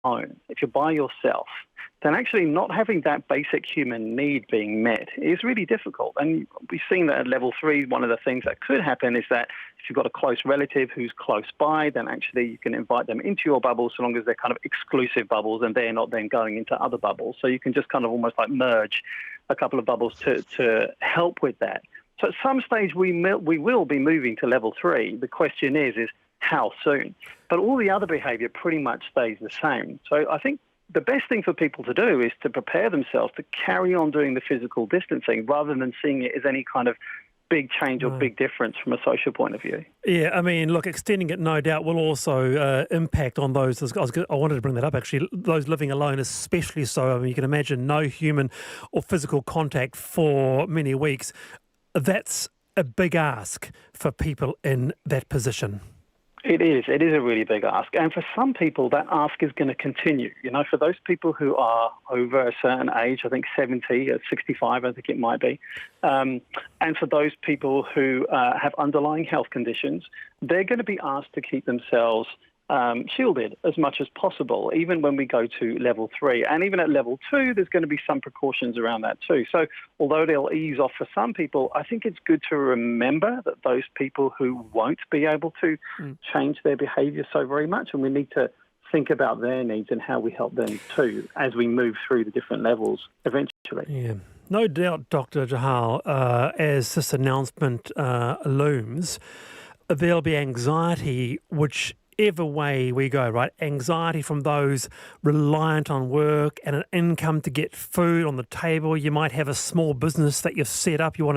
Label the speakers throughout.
Speaker 1: alone, if you're by yourself, then actually not having that basic human need being met is really difficult. And we've seen that at level 3, one of the things that could happen is that if you've got a close relative who's close by, then actually you can invite them into your bubble so long as they're kind of exclusive bubbles and they're not then going into other bubbles. So you can just kind of almost like merge a couple of bubbles to help with that. So at some stage we will be moving to level 3. The question is how soon? But all the other behaviour pretty much stays the same. So I think the best thing for people to do is to prepare themselves to carry on doing the physical distancing rather than seeing it as any kind of big change or big difference from a social point of view.
Speaker 2: Yeah, I mean, look, extending it no doubt will also impact on those, I wanted to bring that up actually, those living alone especially so. I mean, you can imagine no human or physical contact for many weeks. That's a big ask for people in that position.
Speaker 1: It is a really big ask. And for some people, that ask is going to continue. You know, for those people who are over a certain age, I think 70 or 65, I think it might be, and for those people who have underlying health conditions, they're going to be asked to keep themselves shielded as much as possible, even when we go to level 3. And even at level 2, there's going to be some precautions around that too. So although they'll ease off for some people, I think it's good to remember that those people who won't be able to change their behaviour so very much, and we need to think about their needs and how we help them too as we move through the different levels eventually.
Speaker 2: Yeah. No doubt, Dr. Jahal, as this announcement looms, there'll be anxiety whichever way we go, right? Anxiety from those reliant on work and an income to get food on the table. You might have a small business that you've set up. You're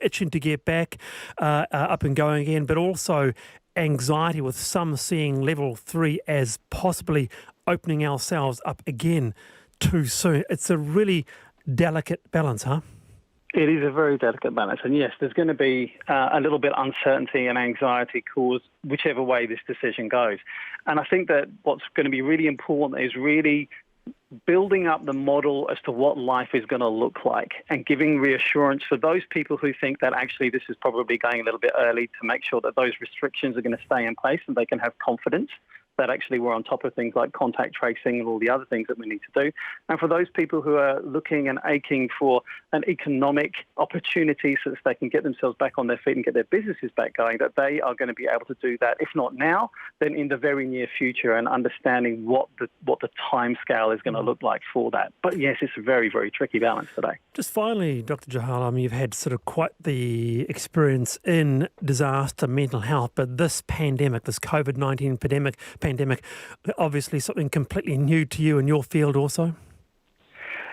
Speaker 2: itching to get back up and going again, but also anxiety with some seeing level 3 as possibly opening ourselves up again too soon. It's a really delicate balance, huh?
Speaker 1: It is a very delicate balance. And yes, there's going to be a little bit of uncertainty and anxiety caused whichever way this decision goes. And I think that what's going to be really important is really building up the model as to what life is going to look like and giving reassurance for those people who think that actually this is probably going a little bit early, to make sure that those restrictions are going to stay in place and they can have confidence that actually we're on top of things like contact tracing and all the other things that we need to do. And for those people who are looking and aching for an economic opportunity so that they can get themselves back on their feet and get their businesses back going, that they are going to be able to do that, if not now, then in the very near future, and understanding what the time scale is going to look like for that. But yes, it's a very, very tricky balance today.
Speaker 2: Just finally, Dr. Jahal, I mean, you've had sort of quite the experience in disaster mental health, but this pandemic, this COVID-19 pandemic, obviously something completely new to you in your field also?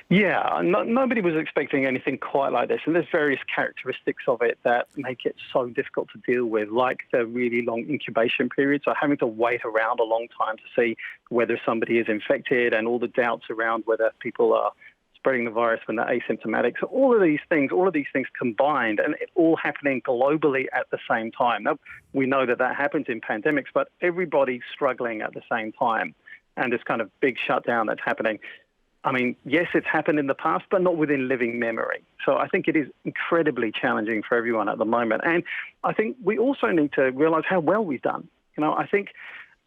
Speaker 1: Yeah, nobody was expecting anything quite like this, and there's various characteristics of it that make it so difficult to deal with, like the really long incubation period, so having to wait around a long time to see whether somebody is infected, and all the doubts around whether people are spreading the virus when they're asymptomatic. So all of these things combined, and it all happening globally at the same time. Now, we know that happens in pandemics, but everybody's struggling at the same time, and this kind of big shutdown that's happening. I mean, yes, it's happened in the past, but not within living memory. So I think it is incredibly challenging for everyone at the moment. And I think we also need to realise how well we've done. You know, I think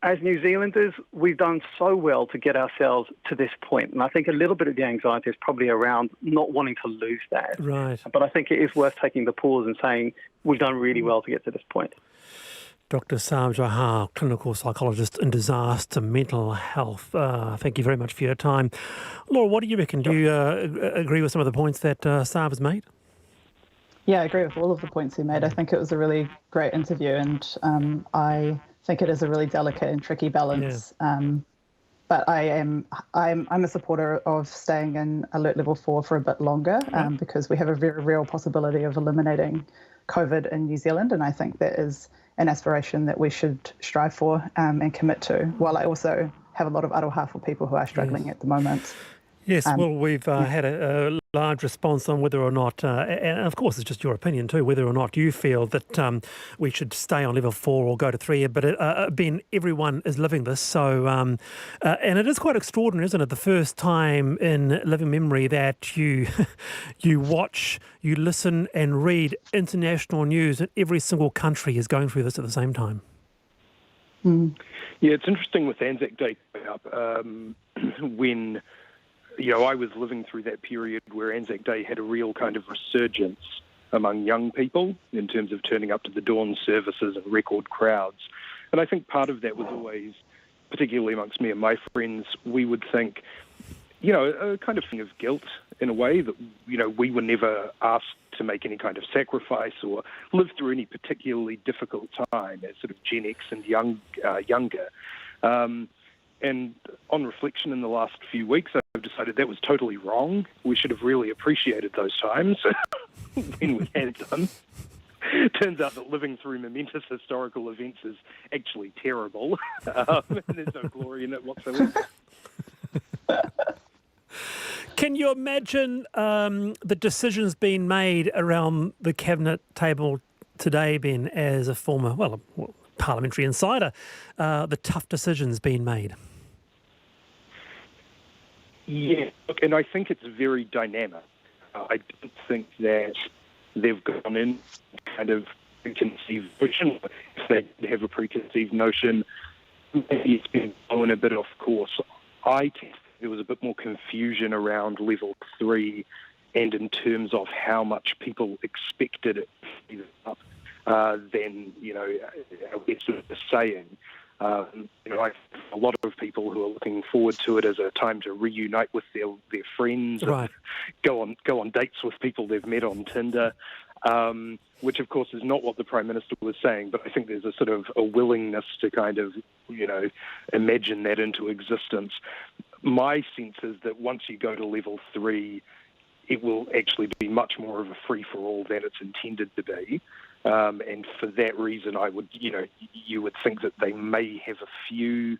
Speaker 1: as New Zealanders, we've done so well to get ourselves to this point. And I think a little bit of the anxiety is probably around not wanting to lose that.
Speaker 2: Right.
Speaker 1: But I think it is worth taking the pause and saying we've done really well to get to this point.
Speaker 2: Dr. Sam Jahal, clinical psychologist in disaster mental health. Thank you very much for your time. Laura, what do you reckon? Do you agree with some of the points that Sam has made?
Speaker 3: Yeah, I agree with all of the points he made. I think it was a really great interview, and I think it is a really delicate and tricky balance. Yeah. But I'm a supporter of staying in alert level 4 for a bit longer, because we have a very real possibility of eliminating COVID in New Zealand, and I think that is an aspiration that we should strive for and commit to, while I also have a lot of aroha for people who are struggling at the moment.
Speaker 2: Yes, well, we've had a large response on whether or not, and of course it's just your opinion too, whether or not you feel that we should stay on level 4 or go to 3. But Ben, everyone is living this, so and it is quite extraordinary, isn't it? The first time in living memory that you watch, you listen and read international news, and every single country is going through this at the same time.
Speaker 4: Yeah, it's interesting with Anzac Day coming up. When, I was living through that period where Anzac Day had a real kind of resurgence among young people in terms of turning up to the dawn services and record crowds. And I think part of that was always, particularly amongst me and my friends, we would think, a kind of thing of guilt in a way that, we were never asked to make any kind of sacrifice or live through any particularly difficult time as sort of Gen X and younger. And on reflection in the last few weeks, I've decided that was totally wrong. We should have really appreciated those times when we had them. Turns out that living through momentous historical events is actually terrible. And there's no glory in it whatsoever.
Speaker 2: Can you imagine the decisions being made around the cabinet table today, Ben, as a former, parliamentary insider, the tough decisions being made?
Speaker 4: Yeah, look, and I think it's very dynamic. I don't think that they've gone in kind of preconceived notion. If they have a preconceived notion, maybe it's been blown a bit off course. I think there was a bit more confusion around level 3 and in terms of how much people expected it to be up than, our guests were saying. I a lot of people who are looking forward to it as a time to reunite with their friends,
Speaker 2: right,
Speaker 4: and go on dates with people they've met on Tinder, which of course is not what the Prime Minister was saying. But I think there's a sort of a willingness to kind of imagine that into existence. My sense is that once you go to level 3, it will actually be much more of a free-for-all than it's intended to be. And for that reason, I would, you would think that they may have a few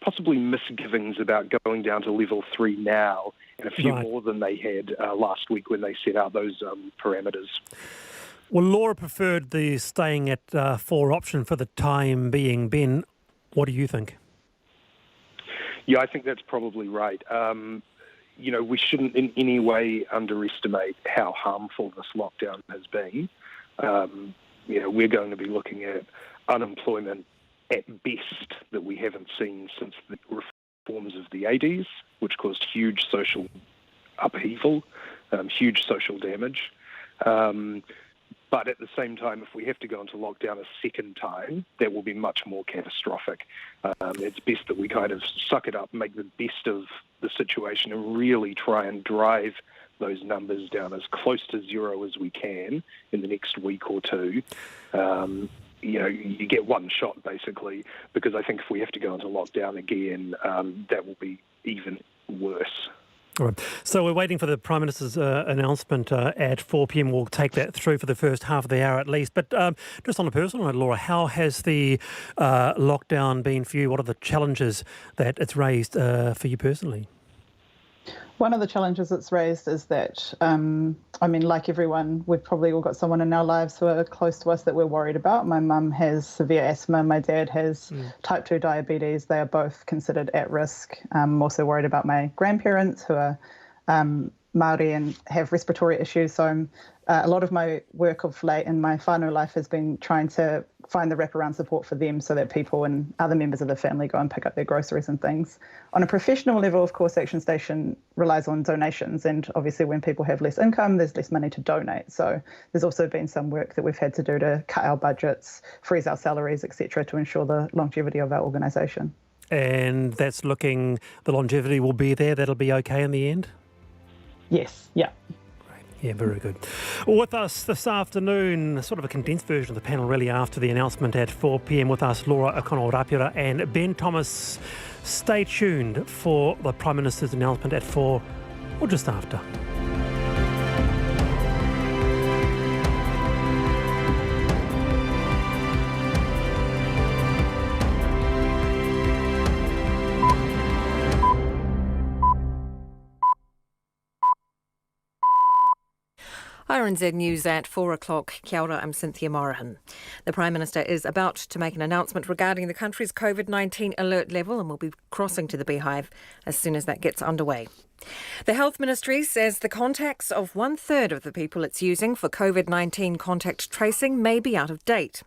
Speaker 4: possibly misgivings about going down to level 3 now, and a few more than they had last week when they set out those parameters.
Speaker 2: Well, Laura preferred the staying at 4 option for the time being. Ben, what do you think?
Speaker 4: Yeah, I think that's probably right. We shouldn't in any way underestimate how harmful this lockdown has been. We're going to be looking at unemployment at best that we haven't seen since the reforms of the 80s, which caused huge social upheaval, huge social damage. But at the same time, if we have to go into lockdown a second time, that will be much more catastrophic. It's best that we kind of suck it up, make the best of the situation, and really try and drive those numbers down as close to zero as we can in the next week or two. You get one shot, basically, because I think if we have to go into lockdown again, that will be even worse.
Speaker 2: All right. So we're waiting for the Prime Minister's announcement at 4 p.m. We'll take that through for the first half of the hour at least. But just on a personal note, Laura, how has the lockdown been for you? What are the challenges that it's raised for you personally?
Speaker 3: One of the challenges it's raised is that, like everyone, we've probably all got someone in our lives who are close to us that we're worried about. My mum has severe asthma. My dad has type 2 diabetes. They are both considered at risk. I'm also worried about my grandparents who are Māori and have respiratory issues. So a lot of my work of late in my whānau life has been trying to find the wraparound support for them so that people and other members of the family go and pick up their groceries and things. On a professional level, of course, Action Station relies on donations. And obviously when people have less income, there's less money to donate. So there's also been some work that we've had to do to cut our budgets, freeze our salaries, etc., to ensure the longevity of our organisation.
Speaker 2: And that's the longevity will be there. That'll be okay in the end?
Speaker 3: Yes, yeah.
Speaker 2: Yeah, very good. With us this afternoon, sort of a condensed version of the panel really after the announcement at 4 p.m. with us, Laura O'Connell-Rapira and Ben Thomas. Stay tuned for the Prime Minister's announcement at 4 or just after.
Speaker 5: RNZ News at 4 o'clock. Kia ora, I'm Cynthia Morahan. The Prime Minister is about to make an announcement regarding the country's COVID-19 alert level and will be crossing to the Beehive as soon as that gets underway. The Health Ministry says the contacts of 1/3 of the people it's using for COVID-19 contact tracing may be out of date.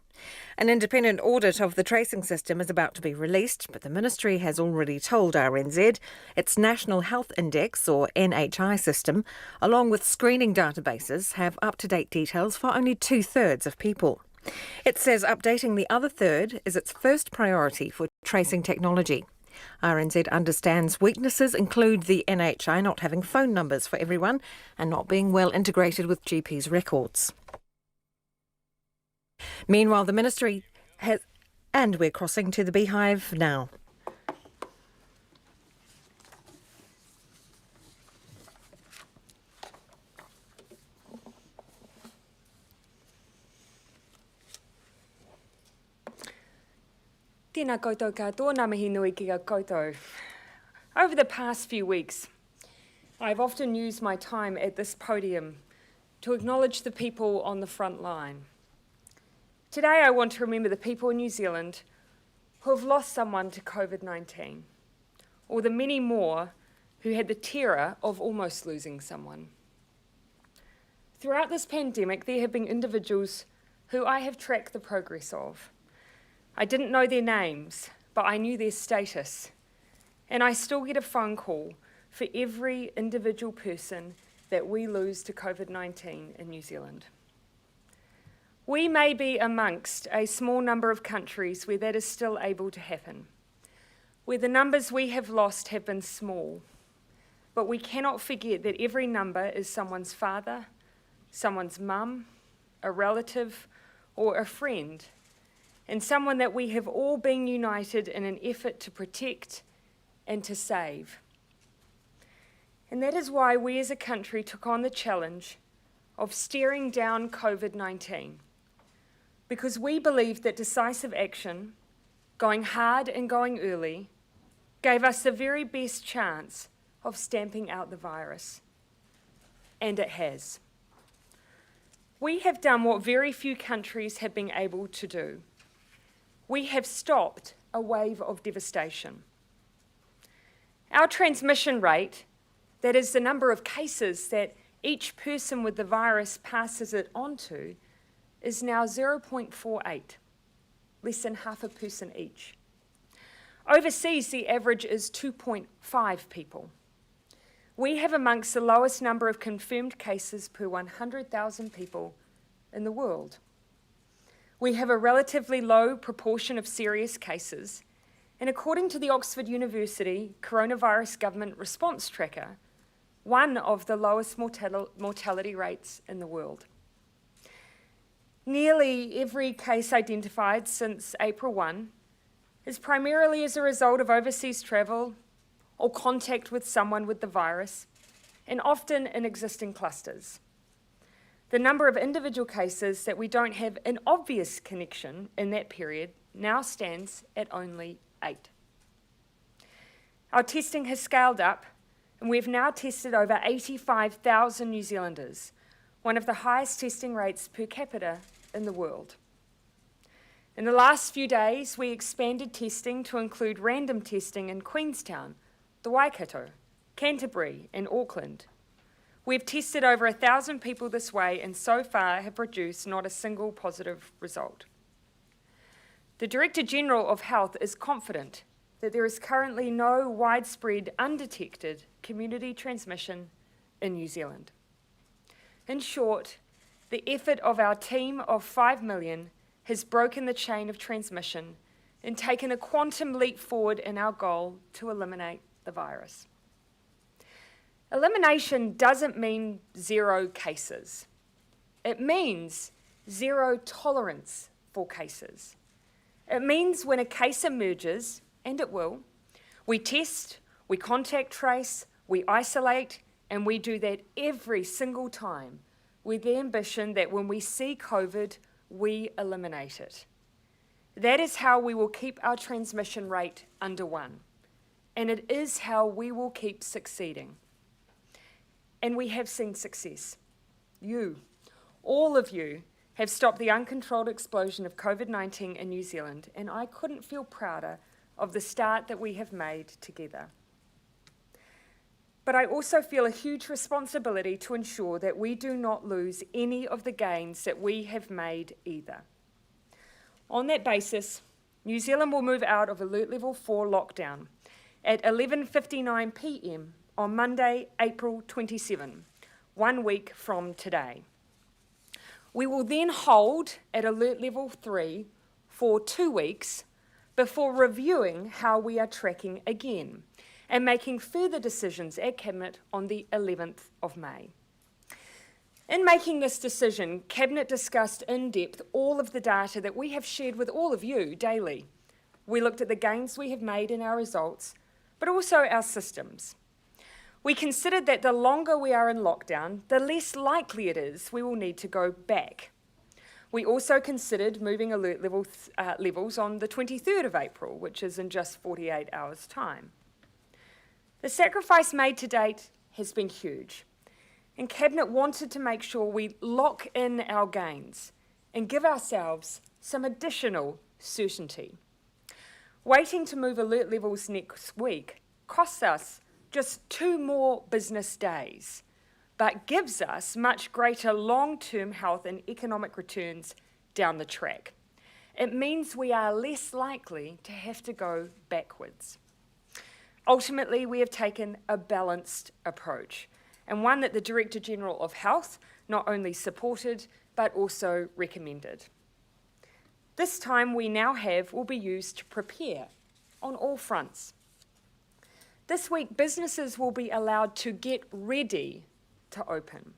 Speaker 5: An independent audit of the tracing system is about to be released, but the ministry has already told RNZ its National Health Index, or NHI system, along with screening databases, have up-to-date details for only 2/3 of people. It says updating the other third is its first priority for tracing technology. RNZ understands weaknesses include the NHI not having phone numbers for everyone and not being well integrated with GPs' records. Meanwhile, the ministry has... And we're crossing to the Beehive now.
Speaker 6: Tēnā koutou katoa, ngā mihi nui ki a koutou. Over the past few weeks, I've often used my time at this podium to acknowledge the people on the front line. Today I want to remember the people in New Zealand who have lost someone to COVID-19, or the many more who had the terror of almost losing someone. Throughout this pandemic, there have been individuals who I have tracked the progress of. I didn't know their names, but I knew their status, and I still get a phone call for every individual person that we lose to COVID-19 in New Zealand. We may be amongst a small number of countries where that is still able to happen, where the numbers we have lost have been small, but we cannot forget that every number is someone's father, someone's mum, a relative, or a friend, and someone that we have all been united in an effort to protect and to save. And that is why we as a country took on the challenge of staring down COVID-19, because we believed that decisive action, going hard and going early, gave us the very best chance of stamping out the virus. And it has. We have done what very few countries have been able to do. We have stopped a wave of devastation. Our transmission rate, that is the number of cases that each person with the virus passes it on to, is now 0.48, less than half a person each. Overseas, the average is 2.5 people. We have amongst the lowest number of confirmed cases per 100,000 people in the world. We have a relatively low proportion of serious cases, and according to the Oxford University Coronavirus Government Response Tracker, one of the lowest mortality rates in the world. Nearly every case identified since April 1 is primarily as a result of overseas travel or contact with someone with the virus, and often in existing clusters. The number of individual cases that we don't have an obvious connection in that period now stands at only 8. Our testing has scaled up, and we've now tested over 85,000 New Zealanders, one of the highest testing rates per capita in the world. In the last few days, we expanded testing to include random testing in Queenstown, the Waikato, Canterbury, and Auckland. We've tested over 1,000 people this way and so far have produced not a single positive result. The Director General of Health is confident that there is currently no widespread, undetected community transmission in New Zealand. In short, the effort of our team of 5 million has broken the chain of transmission and taken a quantum leap forward in our goal to eliminate the virus. Elimination doesn't mean 0 cases. It means 0 tolerance for cases. It means when a case emerges, and it will, we test, we contact trace, we isolate, and we do that every single time with the ambition that when we see COVID, we eliminate it. That is how we will keep our transmission rate under 1. And it is how we will keep succeeding. And we have seen success. You, all of you, have stopped the uncontrolled explosion of COVID-19 in New Zealand, and I couldn't feel prouder of the start that we have made together. But I also feel a huge responsibility to ensure that we do not lose any of the gains that we have made either. On that basis, New Zealand will move out of Alert Level 4 lockdown at 11:59 p.m. on Monday, April 27, 1 week from today. We will then hold at Alert Level 3 for 2 weeks before reviewing how we are tracking again and making further decisions at Cabinet on the 11th of May. In making this decision, Cabinet discussed in depth all of the data that we have shared with all of you daily. We looked at the gains we have made in our results, but also our systems. We considered that the longer we are in lockdown, the less likely it is we will need to go back. We also considered moving alert levels on the 23rd of April, which is in just 48 hours' time. The sacrifice made to date has been huge, and Cabinet wanted to make sure we lock in our gains and give ourselves some additional certainty. Waiting to move alert levels next week costs us just 2 more business days, but gives us much greater long-term health and economic returns down the track. It means we are less likely to have to go backwards. Ultimately, we have taken a balanced approach, and one that the Director General of Health not only supported, but also recommended. This time we now have will be used to prepare on all fronts. This week, businesses will be allowed to get ready to open,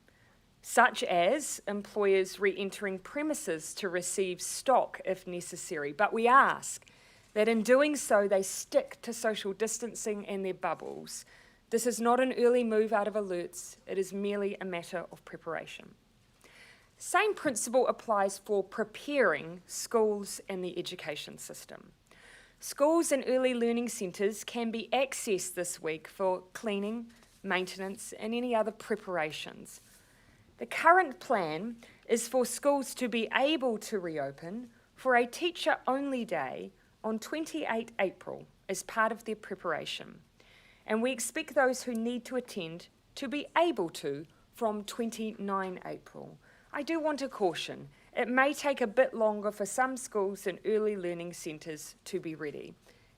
Speaker 6: such as employers re-entering premises to receive stock if necessary, but we ask that in doing so they stick to social distancing and their bubbles. This is not an early move out of alerts, it is merely a matter of preparation. Same principle applies for preparing schools and the education system. Schools and early learning centres can be accessed this week for cleaning, maintenance and any other preparations. The current plan is for schools to be able to reopen for a teacher-only day on 28 April as part of their preparation. And we expect those who need to attend to be able to from 29 April. I do want to caution, it may take a bit longer for some schools and early learning centres to be ready,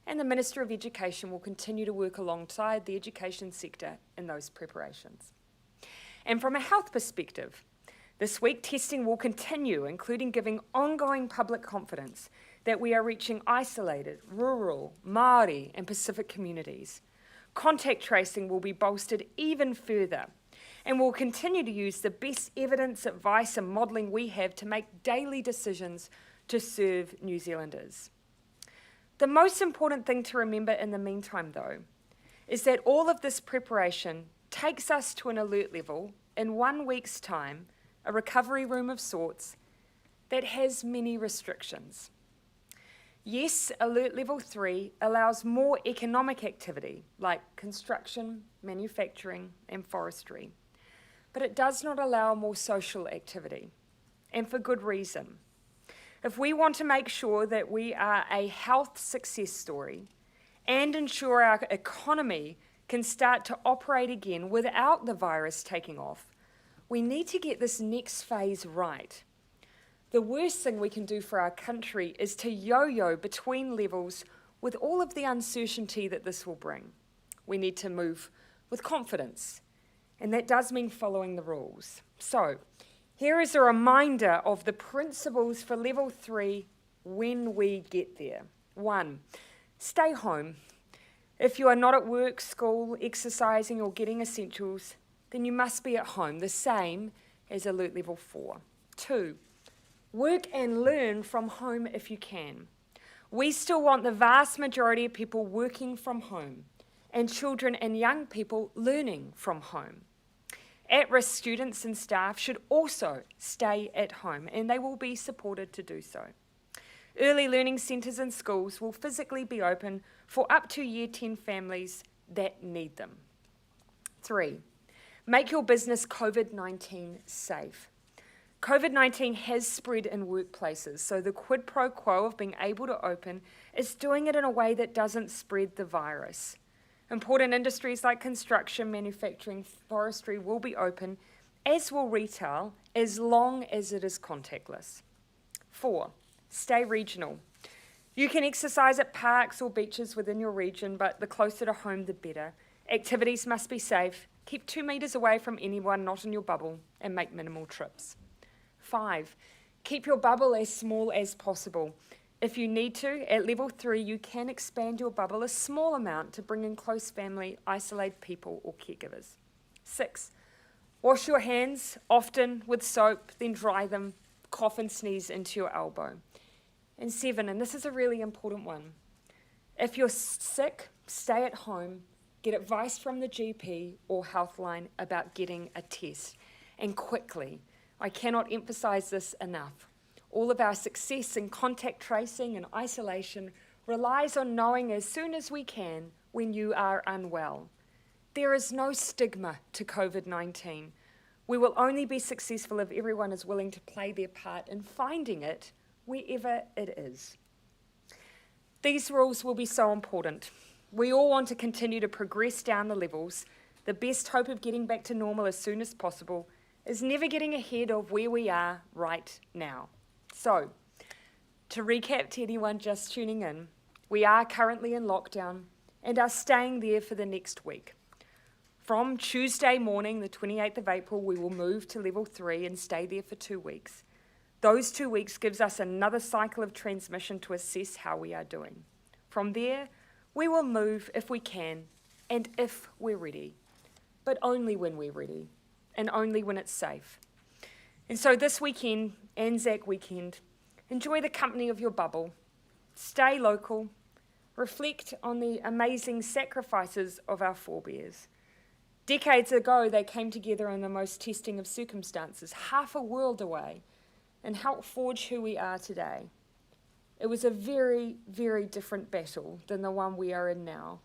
Speaker 6: and the Minister of Education will continue to work alongside the education sector in those preparations. And from a health perspective, this week testing will continue, including giving ongoing public confidence that we are reaching isolated, rural, Māori and Pacific communities. Contact tracing will be bolstered even further, and we'll continue to use the best evidence, advice and modelling we have to make daily decisions to serve New Zealanders. The most important thing to remember in the meantime, though, is that all of this preparation takes us to an alert level in 1 week's time, a recovery room of sorts, that has many restrictions. Yes, Alert Level 3 allows more economic activity like construction, manufacturing and forestry, but it does not allow more social activity, and for good reason. If we want to make sure that we are a health success story and ensure our economy can start to operate again without the virus taking off, we need to get this next phase right. The worst thing we can do for our country is to yo-yo between levels with all of the uncertainty that this will bring. We need to move with confidence, and that does mean following the rules. So, here is a reminder of the principles for Level 3 when we get there. 1, stay home. If you are not at work, school, exercising or getting essentials, then you must be at home, the same as Alert Level 4. 2, work and learn from home if you can. We still want the vast majority of people working from home and children and young people learning from home. At-risk students and staff should also stay at home, and they will be supported to do so. Early learning centres and schools will physically be open for up to Year 10 families that need them. 3, make your business COVID-19 safe. COVID-19 has spread in workplaces, so the quid pro quo of being able to open is doing it in a way that doesn't spread the virus. Important industries like construction, manufacturing, forestry will be open, as will retail, as long as it is contactless. 4, Stay regional. You can exercise at parks or beaches within your region, but the closer to home, the better. Activities must be safe. Keep 2 metres away from anyone not in your bubble and make minimal trips. 5, keep your bubble as small as possible. If you need to, at level 3, you can expand your bubble a small amount to bring in close family, isolated people or caregivers. 6, wash your hands often with soap, then dry them, cough and sneeze into your elbow. And 7, and this is a really important one, if you're sick, stay at home, get advice from the GP or Healthline about getting a test, and quickly. I cannot emphasise this enough. All of our success in contact tracing and isolation relies on knowing as soon as we can when you are unwell. There is no stigma to COVID-19. We will only be successful if everyone is willing to play their part in finding it wherever it is. These rules will be so important. We all want to continue to progress down the levels. The best hope of getting back to normal as soon as possible is never getting ahead of where we are right now. So, to recap to anyone just tuning in, we are currently in lockdown and are staying there for the next week. From Tuesday morning, the 28th of April, we will move to level 3 and stay there for 2 weeks. Those 2 weeks gives us another cycle of transmission to assess how we are doing. From there, we will move if we can and if we're ready, but only when we're ready and only when it's safe. And so this weekend, Anzac weekend, enjoy the company of your bubble, stay local, reflect on the amazing sacrifices of our forebears. Decades ago, they came together in the most testing of circumstances, half a world away, and helped forge who we are today. It was a very, very different battle than the one we are in now,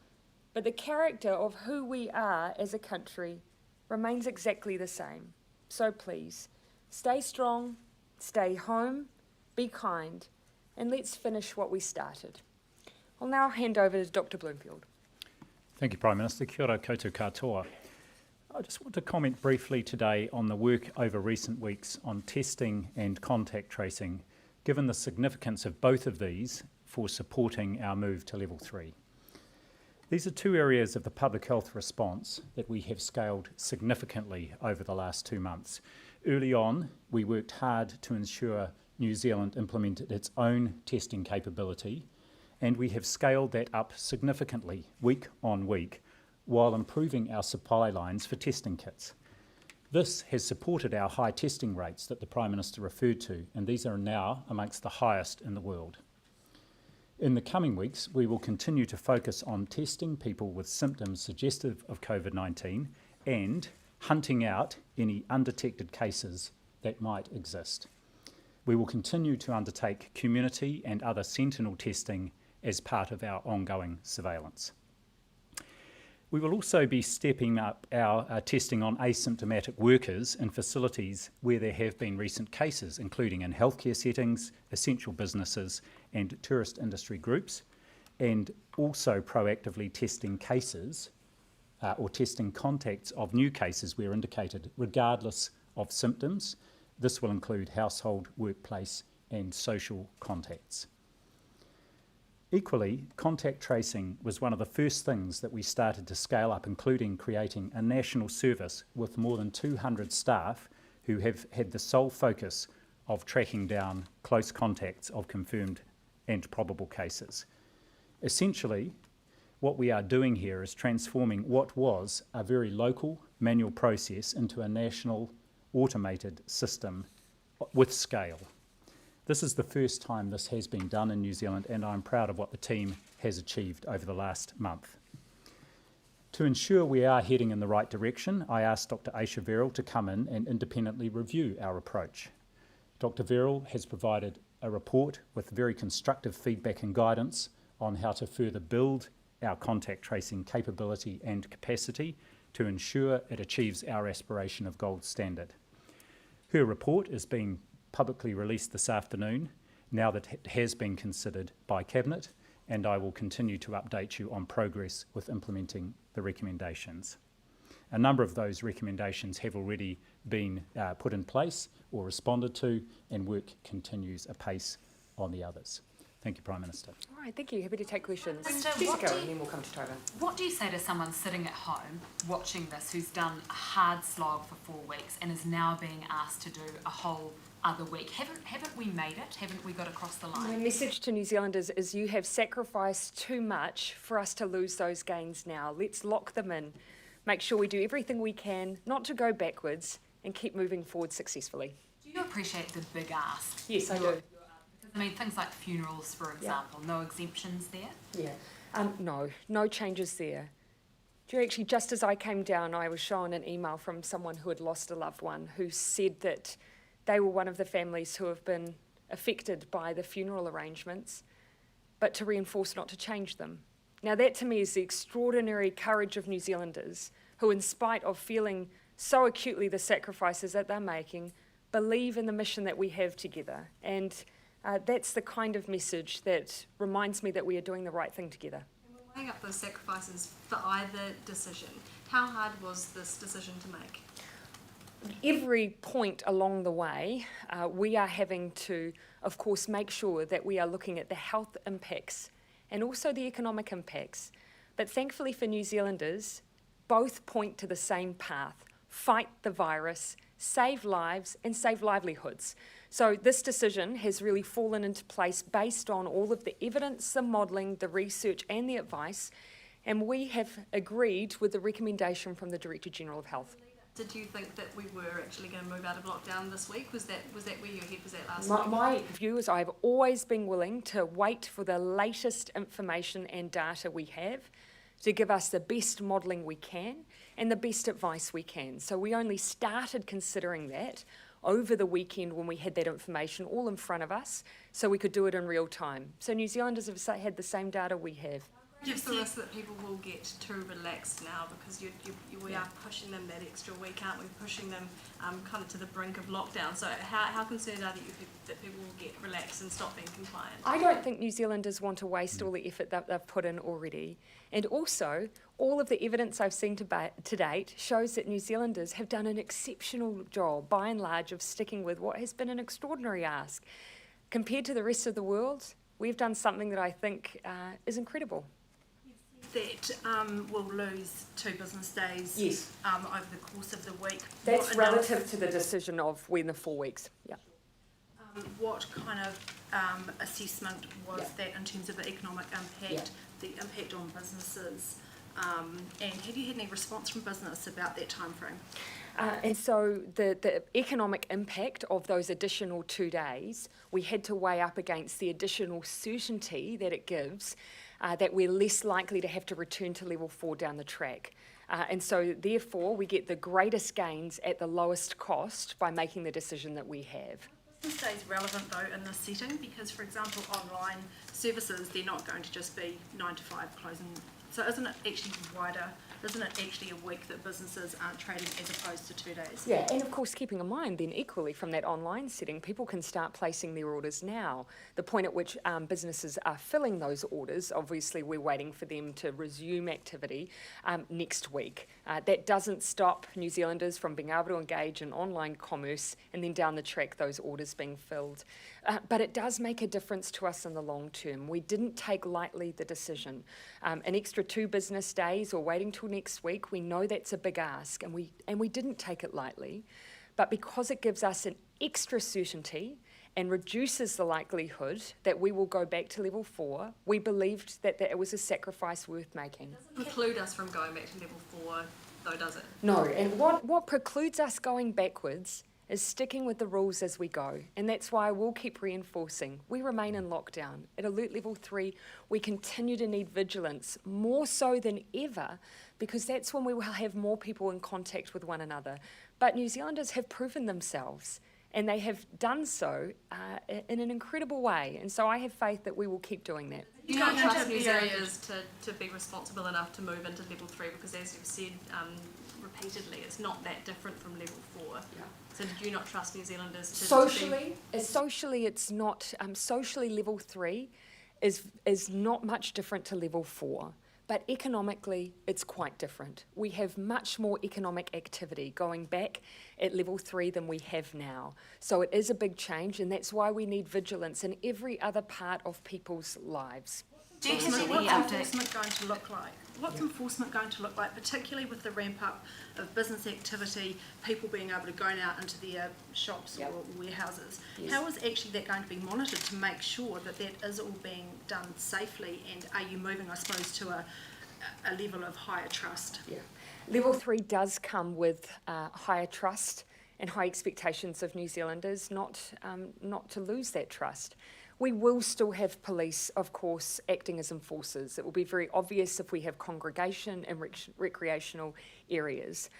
Speaker 6: but the character of who we are as a country remains exactly the same. So please, stay strong, stay home, be kind, and let's finish what we started. I'll now hand over to Dr. Bloomfield.
Speaker 7: Thank you, Prime Minister. Kia ora koutou katoa. I just want to comment briefly today on the work over recent weeks on testing and contact tracing, given the significance of both of these for supporting our move to level 3. These are 2 areas of the public health response that we have scaled significantly over the last 2 months. Early on, we worked hard to ensure New Zealand implemented its own testing capability, and we have scaled that up significantly week on week, while improving our supply lines for testing kits. This has supported our high testing rates that the Prime Minister referred to, and these are now amongst the highest in the world. In the coming weeks, we will continue to focus on testing people with symptoms suggestive of COVID-19 and hunting out any undetected cases that might exist. We will continue to undertake community and other sentinel testing as part of our ongoing surveillance. We will also be stepping up our testing on asymptomatic workers in facilities where there have been recent cases, including in healthcare settings, essential businesses and tourist industry groups, and also proactively testing cases or testing contacts of new cases where indicated, regardless of symptoms. This will include household, workplace and social contacts. Equally, contact tracing was one of the first things that we started to scale up, including creating a national service with more than 200 staff who have had the sole focus of tracking down close contacts of confirmed and probable cases. Essentially, what we are doing here is transforming what was a very local manual process into a national automated system with scale. This is the first time this has been done in New Zealand, and I'm proud of what the team has achieved over the last month. To ensure we are heading in the right direction, I asked Dr. Aisha Verrill to come in and independently review our approach. Dr. Verrill has provided a report with very constructive feedback and guidance on how to further build our contact tracing capability and capacity to ensure it achieves our aspiration of gold standard. Her report is being publicly released this afternoon, now that it has been considered by Cabinet, and I will continue to update you on progress with implementing the recommendations. A number of those recommendations have already been put in place or responded to, and work continues apace on the others. Thank you, Prime Minister.
Speaker 6: All right, thank you. Happy to take questions.
Speaker 8: Minister,
Speaker 6: Jessica, and then we'll come to Tova.
Speaker 8: What do you say to someone sitting at home watching this who's done a hard slog for 4 weeks and is now being asked to do a whole other week? Haven't we made it? Haven't we got across the
Speaker 6: My
Speaker 8: line?
Speaker 6: message to New Zealanders is you have sacrificed too much for us to lose those gains now. Let's lock them in. Make sure we do everything we can not to go backwards and keep moving forward successfully.
Speaker 8: Do you appreciate the big ask?
Speaker 6: Yes, I do.
Speaker 8: Because, I mean, things like funerals, for example, no exemptions there?
Speaker 6: Yeah. No changes there. Actually, just as I came down, I was shown an email from someone who had lost a loved one who said that they were one of the families who have been affected by the funeral arrangements, but to reinforce not to change them. Now, that to me is the extraordinary courage of New Zealanders who, in spite of feeling so acutely the sacrifices that they're making, believe in the mission that we have together. And that's the kind of message that reminds me that we are doing the right thing together.
Speaker 9: And we're weighing up those sacrifices for either decision. How hard was this decision to make?
Speaker 6: Every point along the way, we are having to, of course, make sure that we are looking at the health impacts and also the economic impacts. But thankfully for New Zealanders, both point to the same path: fight the virus, save lives and save livelihoods. So this decision has really fallen into place based on all of the evidence, the modelling, the research and the advice, and we have agreed with the recommendation from the Director General of Health.
Speaker 9: Did you think that we were actually going to move out of lockdown this week? Was that where your head was at last week?
Speaker 6: My view is I've always been willing to wait for the latest information and data we have to give us the best modelling we can and the best advice we can. So we only started considering that over the weekend when we had that information all in front of us so we could do it in real time. So New Zealanders have had the same data we have.
Speaker 9: Just the risk that people will get too relaxed now because we are pushing them that extra week, aren't we? Pushing them kind of to the brink of lockdown. So how concerned are you that people will get relaxed and stop being compliant?
Speaker 6: I don't think New Zealanders want to waste all the effort that they've put in already. And also, all of the evidence I've seen to date shows that New Zealanders have done an exceptional job, by and large, of sticking with what has been an extraordinary ask. Compared to the rest of the world, we've done something that I think is incredible.
Speaker 9: That we'll lose 2 business days
Speaker 6: Yes.
Speaker 9: over the course of the week.
Speaker 6: That's relative to the decision of when the 4 weeks. Yeah.
Speaker 9: What kind of assessment was that in terms of the economic impact, the impact on businesses, and have you had any response from business about that time frame?
Speaker 6: And so the economic impact of those additional 2 days, we had to weigh up against the additional certainty that it gives that we're less likely to have to return to level 4 down the track. And so therefore we get the greatest gains at the lowest cost by making the decision that we have.
Speaker 9: Business days relevant though in this setting because, for example, online services, they're not going to just be 9 to 5 closing. So isn't it actually wider? Isn't it actually a week that businesses aren't trading as opposed to 2 days?
Speaker 6: Yeah, and of course keeping in mind then equally from that online setting, people can start placing their orders now. The point at which businesses are filling those orders, obviously we're waiting for them to resume activity next week. That doesn't stop New Zealanders from being able to engage in online commerce and then down the track those orders being filled. But it does make a difference to us in the long term. We didn't take lightly the decision. An extra 2 business days or waiting till next week, we know that's a big ask and we didn't take it lightly. But because it gives us an extra certainty and reduces the likelihood that we will go back to level 4, we believed that it was a sacrifice worth making.
Speaker 9: It doesn't preclude us from going back to level 4 though, does it?
Speaker 6: No, and what precludes us going backwards is sticking with the rules as we go. And that's why I will keep reinforcing. We remain in lockdown. At Alert Level 3, we continue to need vigilance, more so than ever, because that's when we will have more people in contact with one another. But New Zealanders have proven themselves, and they have done so in an incredible way. And so I have faith that we will keep doing that.
Speaker 9: You don't trust New Zealanders to be responsible enough to move into level 3 because, as you've said repeatedly, it's not that different from level 4. Yeah. So do you not trust New Zealanders to
Speaker 6: Socially, it's not. Socially, level 3 is not much different to level 4. But economically, it's quite different. We have much more economic activity going back at level 3 than we have now. So it is a big change, and that's why we need vigilance in every other part of people's lives.
Speaker 9: What's enforcement going to look like? What's enforcement going to look like, particularly with the ramp up of business activity, people being able to go out into their shops or warehouses? Yes. How is actually that going to be monitored to make sure that that is all being done safely, and are you moving, I suppose, to a level of higher trust?
Speaker 6: Yeah. Level 3 does come with higher trust and high expectations of New Zealanders, not to lose that trust. We will still have police, of course, acting as enforcers. It will be very obvious if we have congregation and recreational areas.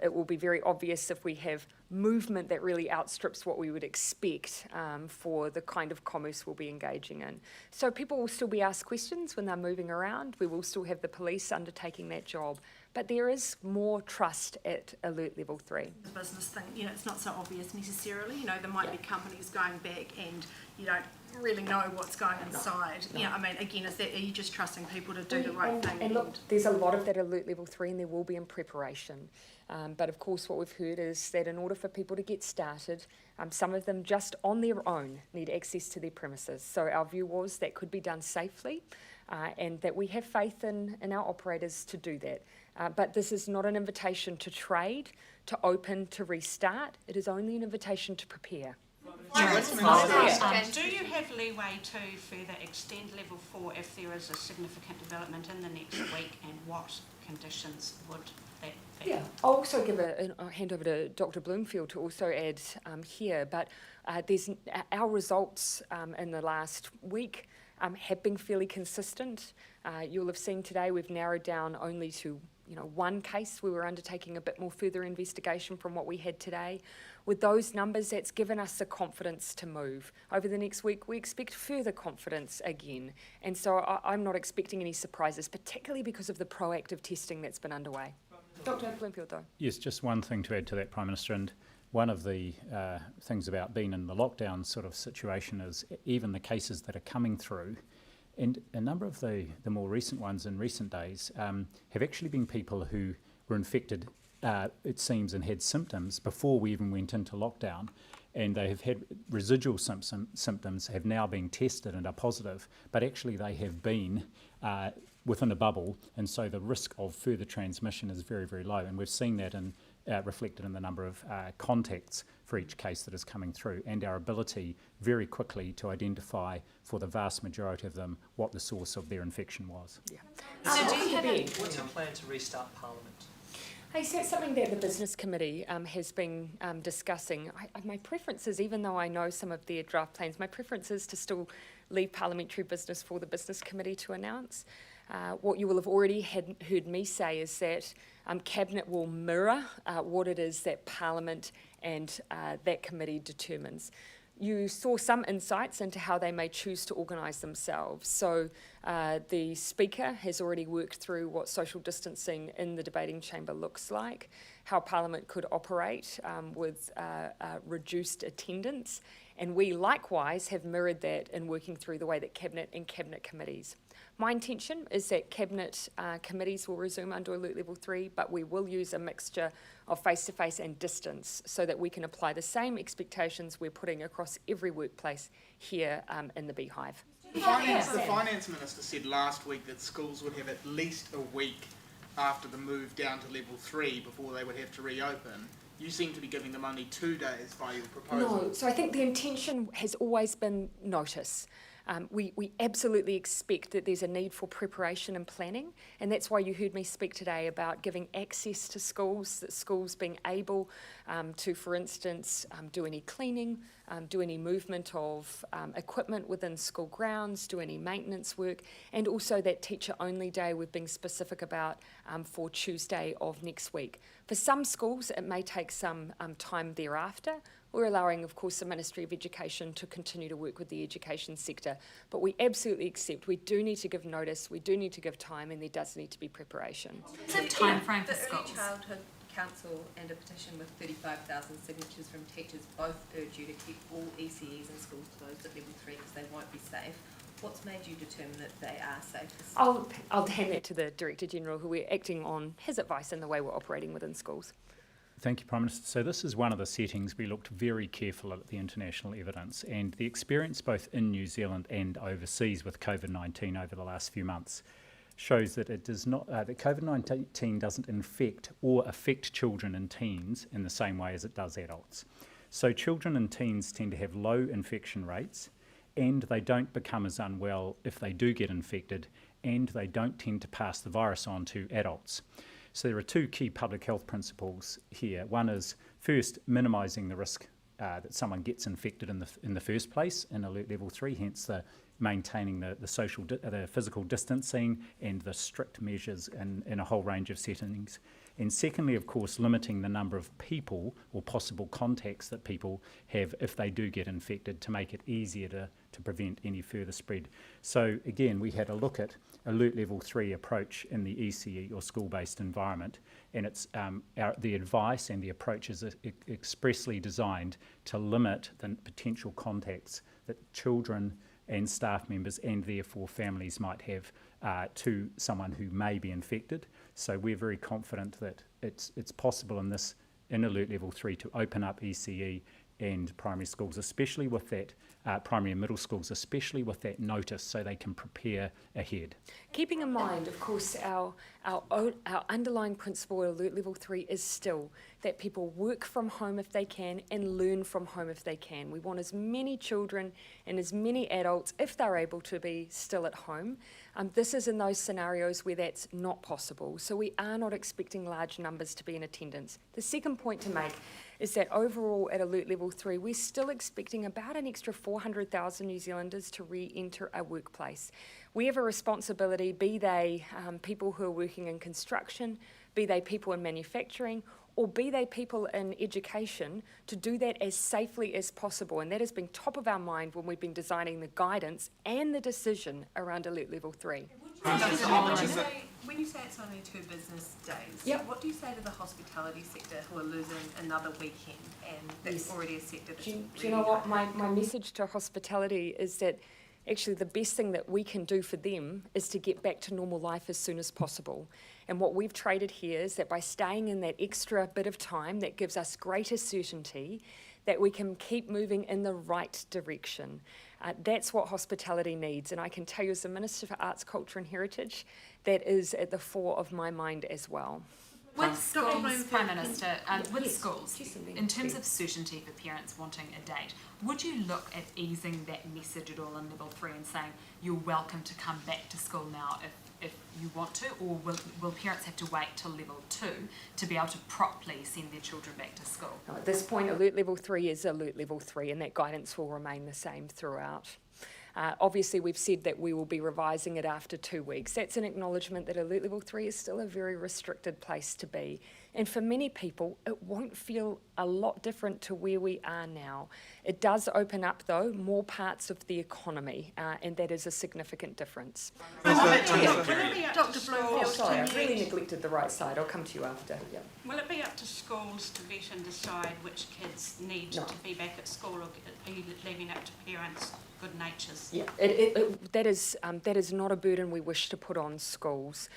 Speaker 6: It will be very obvious if we have movement that really outstrips what we would expect for the kind of commerce we'll be engaging in. So people will still be asked questions when they're moving around. We will still have the police undertaking that job. But there is more trust at alert level 3.
Speaker 9: The business thing, it's not so obvious necessarily. There might be companies going back and you don't really know what's going inside. No. Again, are you just trusting people to do the right thing?
Speaker 6: And look, there's a lot of that alert level 3, and there will be in preparation. But of course, what we've heard is that in order for people to get started, some of them just on their own need access to their premises. So our view was that could be done safely, and that we have faith in our operators to do that. But this is not an invitation to trade, to open, to restart. It is only an invitation to prepare.
Speaker 10: Do you have leeway to further extend level 4 if there is a significant development in the next week, and what conditions would that be?
Speaker 6: Yeah, I'll also give I'll hand over to Dr. Bloomfield to also add here, but our results in the last week have been fairly consistent. You'll have seen today we've narrowed down only to one case. We were undertaking a bit more further investigation from what we had today. With those numbers, that's given us the confidence to move. Over the next week, we expect further confidence again. And so I'm not expecting any surprises, particularly because of the proactive testing that's been underway. Dr. Bloomfield, though.
Speaker 7: Yes, just one thing to add to that, Prime Minister, and one of the things about being in the lockdown sort of situation is even the cases that are coming through, and a number of the more recent ones in recent days have actually been people who were infected, it seems, and had symptoms before we even went into lockdown, and they have had residual symptoms, have now been tested and are positive, but actually they have been within a bubble, and so the risk of further transmission is very, very low, and we've seen that reflected in the number of contacts for each case that is coming through, and our ability very quickly to identify for the vast majority of them what the source of their infection was.
Speaker 6: Yeah.
Speaker 11: What's your plan to restart Parliament?
Speaker 6: Hey, so it's something that the Business Committee has been discussing. My preference is, even though I know some of their draft plans, my preference is to still leave parliamentary business for the Business Committee to announce. What you will have already heard me say is that Cabinet will mirror what it is that Parliament and that committee determines. You saw some insights into how they may choose to organise themselves. So the Speaker has already worked through what social distancing in the debating chamber looks like, how Parliament could operate with reduced attendance, and we likewise have mirrored that in working through the way that Cabinet and Cabinet committees. My intention is that Cabinet committees will resume under Alert Level 3, but we will use a mixture of face-to-face and distance so that we can apply the same expectations we're putting across every workplace here in the Beehive.
Speaker 12: The Finance Minister said last week that schools would have at least a week after the move down to Level 3 before they would have to reopen. You seem to be giving them only 2 days by your proposal.
Speaker 6: No, so I think the intention has always been notice. We absolutely expect that there's a need for preparation and planning, and that's why you heard me speak today about giving access to schools, that schools being able to, for instance, do any cleaning, do any movement of equipment within school grounds, do any maintenance work, and also that teacher-only day we've been specific about for Tuesday of next week. For some schools, it may take some time thereafter. We're allowing, of course, the Ministry of Education to continue to work with the education sector. But we absolutely accept we do need to give notice, we do need to give time, and there does need to be preparation.
Speaker 8: What's the time frame for
Speaker 13: the
Speaker 8: schools?
Speaker 13: Early Childhood Council and a petition with 35,000 signatures from teachers both urge you to keep all ECEs in schools closed at Level 3 because they won't be safe. What's made you determine that they are safe?
Speaker 6: I'll hand that to the Director General, who we're acting on his advice in the way we're operating within schools.
Speaker 7: Thank you, Prime Minister. So this is one of the settings we looked very carefully at the international evidence, and the experience both in New Zealand and overseas with COVID-19 over the last few months shows that it does not that COVID-19 doesn't infect or affect children and teens in the same way as it does adults. So children and teens tend to have low infection rates, and they don't become as unwell if they do get infected, and they don't tend to pass the virus on to adults. So there are two key public health principles here. One is, first, minimising the risk that someone gets infected in the first place in Alert Level 3, hence the maintaining the physical distancing and the strict measures in a whole range of settings. And secondly, of course, limiting the number of people or possible contacts that people have if they do get infected to make it easier to prevent any further spread. So again, we had a look at Alert Level 3 approach in the ECE or school-based environment, and it's the advice and the approach is expressly designed to limit the potential contacts that children and staff members and therefore families might have to someone who may be infected. So we're very confident that it's possible in Alert Level 3 to open up ECE and primary schools, especially with that, primary and middle schools, especially with that notice so they can prepare ahead.
Speaker 6: Keeping in mind, of course, our underlying principle at Alert Level 3 is still that people work from home if they can and learn from home if they can. We want as many children and as many adults, if they're able to be still at home. This is in those scenarios where that's not possible. So we are not expecting large numbers to be in attendance. The second point to make is that overall at Alert Level 3, we're still expecting about an extra 400,000 New Zealanders to re-enter our workplace. We have a responsibility, be they people who are working in construction, be they people in manufacturing, or be they people in education, to do that as safely as possible. And that has been top of our mind when we've been designing the guidance and the decision around Alert Level 3.
Speaker 13: When you say it's only 2 business days,
Speaker 6: Yep.
Speaker 13: what do you say to the hospitality sector who are losing another weekend, and that's already a sector that's
Speaker 6: Do you know what? My message to hospitality is that actually the best thing that we can do for them is to get back to normal life as soon as possible. And what we've traded here is that by staying in that extra bit of time, that gives us greater certainty that we can keep moving in the right direction. That's what hospitality needs. And I can tell you as the Minister for Arts, Culture and Heritage, that is at the fore of my mind as well.
Speaker 8: With schools, Prime Minister, with schools, in terms of certainty for parents wanting a date, would you look at easing that message at all in Level 3 and saying you're welcome to come back to school now if you want to, or will parents have to wait till Level 2 to be able to properly send their children back to school?
Speaker 6: No, at this point, Alert Level 3 is Alert Level 3, and that guidance will remain the same throughout. Obviously, we've said that we will be revising it after 2 weeks. That's an acknowledgement that Alert Level 3 is still a very restricted place to be. And for many people, it won't feel a lot different to where we are now. It does open up, though, more parts of the economy, and that is a significant difference.
Speaker 10: Dr.
Speaker 6: Oh, sorry, I really neglected the right side. I'll come to you after. Yeah.
Speaker 10: Will it be up to schools to vet and decide which kids need to be back at school, or are you leaving it to parents' good natures?
Speaker 6: Yeah, that is not a burden we wish to put on schools.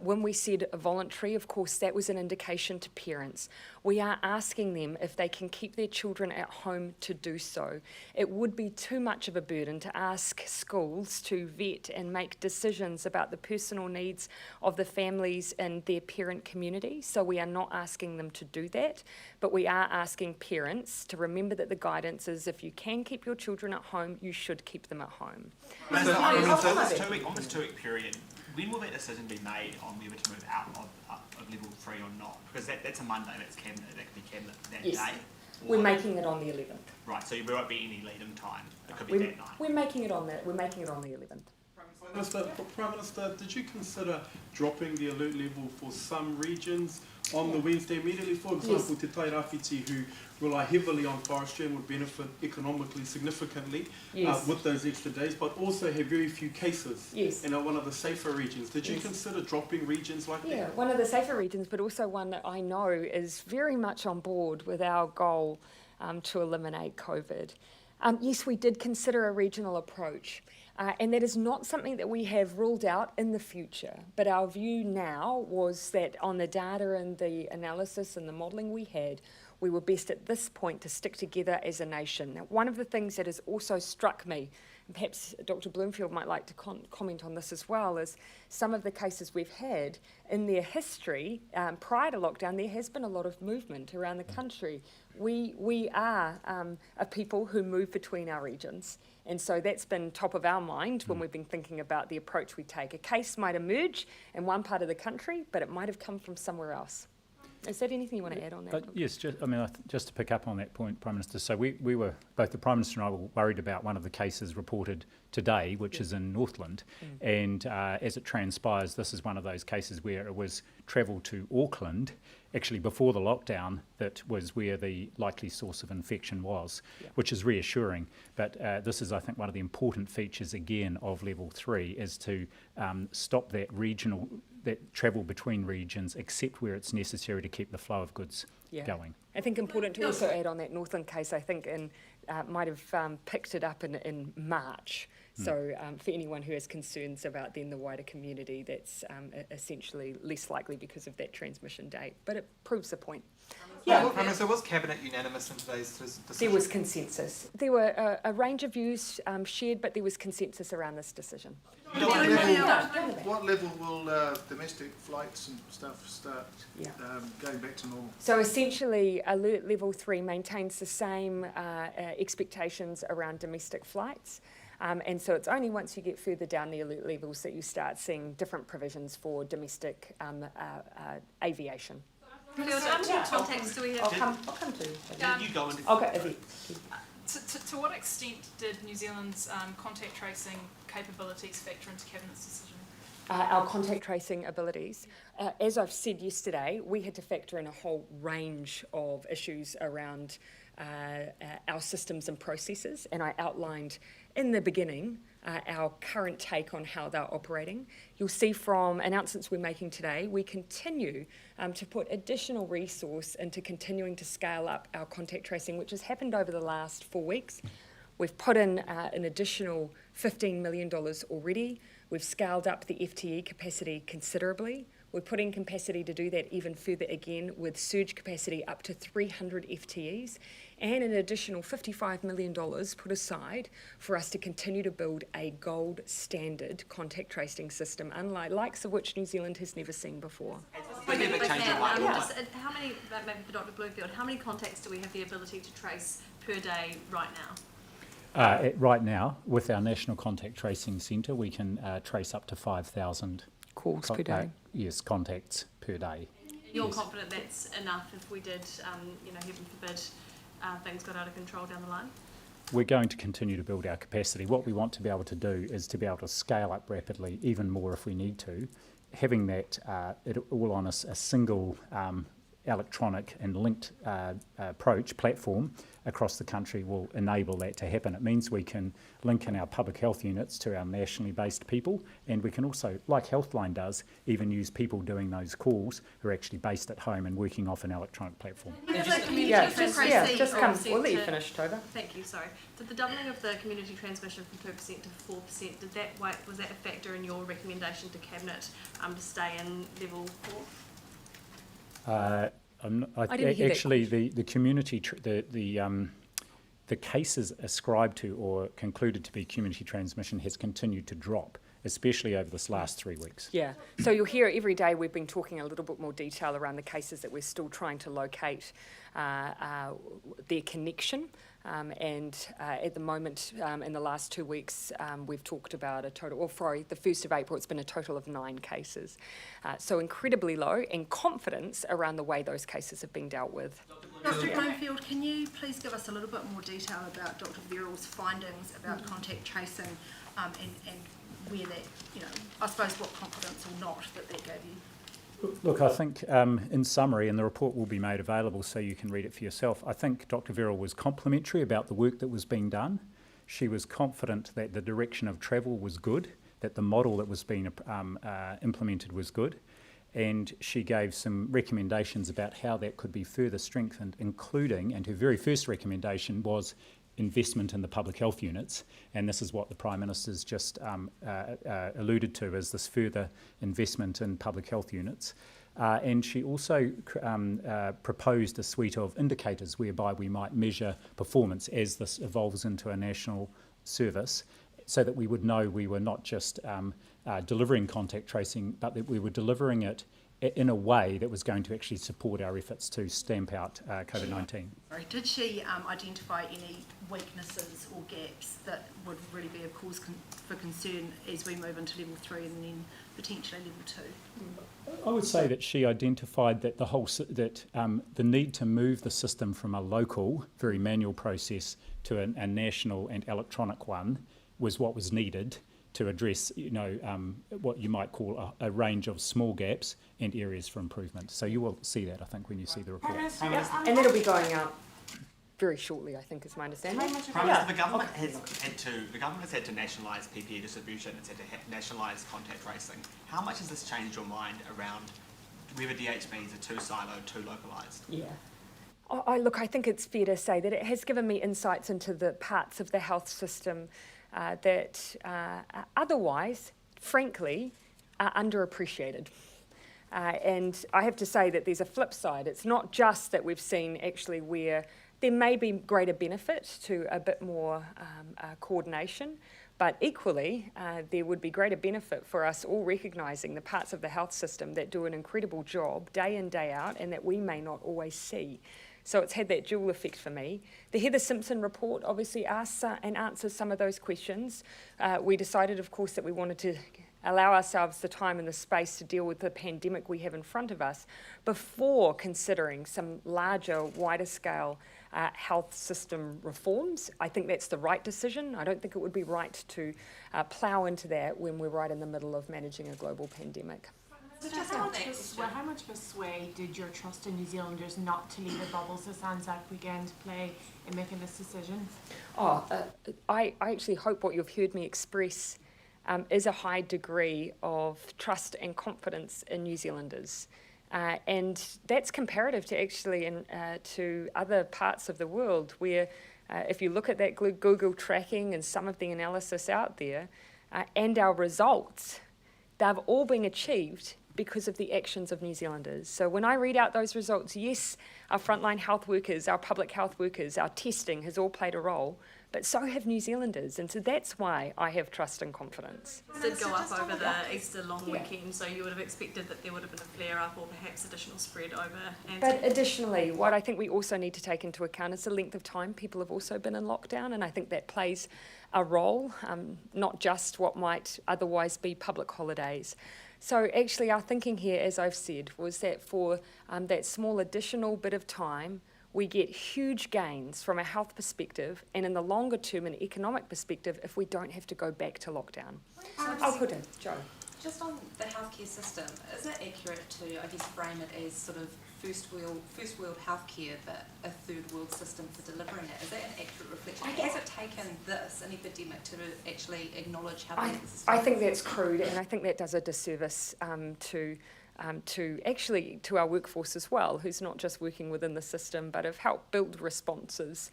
Speaker 6: When we said voluntary, of course, that was an indication to parents. We are asking them if they can keep their children at home to do so. It would be too much of a burden to ask schools to vet and make decisions about the personal needs of the families and their parent community. So we are not asking them to do that, but we are asking parents to remember that the guidance is if you can keep your children at home, you should keep them at home.
Speaker 14: So this 2-week period, when will that decision be made on whether to move out of Level 3 or not? Because that's a Monday, that's cabinet, that could be cabinet that day.
Speaker 6: We're making it on the 11th.
Speaker 14: Right, so there won't be any lead-in time. It could be that night.
Speaker 6: We're making it on the 11th.
Speaker 15: Prime Minister, did you consider dropping the alert level for some regions on the Wednesday immediately? For example, Te Tairāwhiti, who rely heavily on forestry and would benefit economically significantly with those extra days, but also have very few cases and are one of the safer regions. Did you consider dropping regions like that?
Speaker 6: Yeah, one of the safer regions, but also one that I know is very much on board with our goal to eliminate COVID. Yes, we did consider a regional approach. And that is not something that we have ruled out in the future. But our view now was that on the data and the analysis and the modelling we had, we were best at this point to stick together as a nation. Now, one of the things that has also struck me, and perhaps Dr. Bloomfield might like to comment on this as well, is some of the cases we've had in their history prior to lockdown, there has been a lot of movement around the country. We are a people who move between our regions. And so that's been top of our mind when we've been thinking about the approach we take. A case might emerge in one part of the country, but it might have come from somewhere else. Is there anything you want to add on that?
Speaker 7: Yes, just to pick up on that point, Prime Minister. So we were, both the Prime Minister and I were worried about one of the cases reported today, which is in Northland. And as it transpires, this is one of those cases where it was travel to Auckland, actually before the lockdown, that was where the likely source of infection was, which is reassuring. But this is, I think, one of the important features, again, of level 3, is to stop that travel between regions, except where it's necessary to keep the flow of goods going.
Speaker 6: I think important to also add on that Northland case, I think might have picked it up in March. So for anyone who has concerns about then the wider community, that's essentially less likely because of that transmission date. But it proves the point.
Speaker 11: Prime Minister, was Cabinet unanimous in today's decision?
Speaker 6: There was consensus. There were a range of views shared, but there was consensus around this decision.
Speaker 16: What level will domestic flights and stuff start going back to normal?
Speaker 6: So essentially, Alert Level 3 maintains the same expectations around domestic flights. And so it's only once you get further down the alert levels that you start seeing different provisions for domestic aviation.
Speaker 13: How many contacts do we have?
Speaker 6: I'll come to you.
Speaker 14: You go into
Speaker 6: Okay.
Speaker 17: To what extent did New Zealand's contact tracing capabilities factor into Cabinet's decision?
Speaker 6: Our contact tracing abilities. As I've said yesterday, we had to factor in a whole range of issues around our systems and processes, and I outlined in the beginning our current take on how they're operating. You'll see from announcements we're making today, we continue to put additional resource into continuing to scale up our contact tracing, which has happened over the last 4 weeks. We've put in an additional $15 million already. We've scaled up the FTE capacity considerably. We're putting capacity to do that even further again with surge capacity up to 300 FTEs and an additional $55 million put aside for us to continue to build a gold standard contact tracing system, unlike likes of which New Zealand has never seen before.
Speaker 13: How many, maybe for Dr. Bloomfield, how many contacts do we have the ability to trace per day right now?
Speaker 7: Right now, with our National Contact Tracing Centre, we can trace up to 5,000
Speaker 6: calls per day.
Speaker 7: Yes, contacts per day.
Speaker 13: You're confident that's enough if we did, heaven forbid, things got out of control down the line?
Speaker 7: We're going to continue to build our capacity. What we want to be able to do is to be able to scale up rapidly, even more if we need to. Having that it all on a single electronic and linked approach platform across the country will enable that to happen. It means we can link in our public health units to our nationally based people, and we can also, like Healthline does, even use people doing those calls who are actually based at home and working off an electronic platform.
Speaker 6: We'll let you finish, Tova.
Speaker 13: Thank you, sorry. Did the doubling of the community transmission from 2% to 4%, was that a factor in your recommendation to Cabinet to stay in level 4?
Speaker 7: Actually, the community, the cases ascribed to or concluded to be community transmission has continued to drop, especially over this last 3 weeks.
Speaker 6: Yeah, so you'll hear every day we've been talking a little bit more detail around the cases that we're still trying to locate their connection. And at the moment, in the last 2 weeks, we've talked about the 1st of April, it's been a total of 9 cases. So incredibly low, and confidence around the way those cases have been dealt with.
Speaker 9: Dr. Bloomfield, can you please give us a little bit more detail about Dr. Verrill's findings about contact tracing and where that, I suppose what confidence or not that gave you?
Speaker 7: Look, I think in summary, and the report will be made available so you can read it for yourself, I think Dr. Verrill was complimentary about the work that was being done. She was confident that the direction of travel was good, that the model that was being implemented was good, and she gave some recommendations about how that could be further strengthened, including, and her very first recommendation was investment in the public health units, and this is what the Prime Minister's just alluded to, as this further investment in public health units. And she also proposed a suite of indicators whereby we might measure performance as this evolves into a national service, so that we would know we were not just delivering contact tracing, but that we were delivering it in a way that was going to actually support our efforts to stamp out COVID-19.
Speaker 9: Did she identify any weaknesses or gaps that would really be a cause for concern as we move into level 3 and then potentially level 2?
Speaker 7: I would say that she identified that the need to move the system from a local, very manual process to a national and electronic one was what was needed to address, what you might call a range of small gaps and areas for improvement. So you will see that, I think, when you see the report.
Speaker 6: And that'll be going out very shortly, I think, is my understanding.
Speaker 14: Prime Minister, the government has had to nationalise PPE distribution. It's had to nationalise contact tracing. How much has this changed your mind around whether DHBs are too siloed, too localised?
Speaker 6: Yeah. Look, I think it's fair to say that it has given me insights into the parts of the health system that otherwise, frankly, are underappreciated. And I have to say that there's a flip side. It's not just that we've seen actually where there may be greater benefit to a bit more coordination, but equally there would be greater benefit for us all recognising the parts of the health system that do an incredible job day in, day out, and that we may not always see. So it's had that dual effect for me. The Heather Simpson report obviously asks and answers some of those questions. We decided, of course, that we wanted to allow ourselves the time and the space to deal with the pandemic we have in front of us before considering some larger, wider scale health system reforms. I think that's the right decision. I don't think it would be right to plough into that when we're right in the middle of managing a global pandemic.
Speaker 18: So just how much of a sway did your trust in New Zealanders not to leave a bubble this Anzac weekend play in making this decision?
Speaker 6: I actually hope what you've heard me express is a high degree of trust and confidence in New Zealanders. And that's comparative to actually to other parts of the world where if you look at that Google tracking and some of the analysis out there and our results, they've all been achieved because of the actions of New Zealanders. So when I read out those results, yes, our frontline health workers, our public health workers, our testing has all played a role, but so have New Zealanders, and so that's why I have trust and confidence.
Speaker 13: It did go up over the Easter long weekend, so you would have expected that there would have been a flare-up or perhaps additional spread over Anzac.
Speaker 6: But additionally, what I think we also need to take into account is the length of time people have also been in lockdown, and I think that plays a role, not just what might otherwise be public holidays. So actually our thinking here, as I've said, was that for that small additional bit of time, we get huge gains from a health perspective and in the longer term an economic perspective if we don't have to go back to lockdown. I'll put in, Joe.
Speaker 19: Just on the healthcare system, is it accurate to, I guess, frame it as sort of first world healthcare, but a third world system for delivering it? Is that an accurate reflection? Has it taken this, an epidemic, to actually acknowledge how the system
Speaker 6: I think that's crude, and I think that does a disservice to our workforce as well, who's not just working within the system, but have helped build responses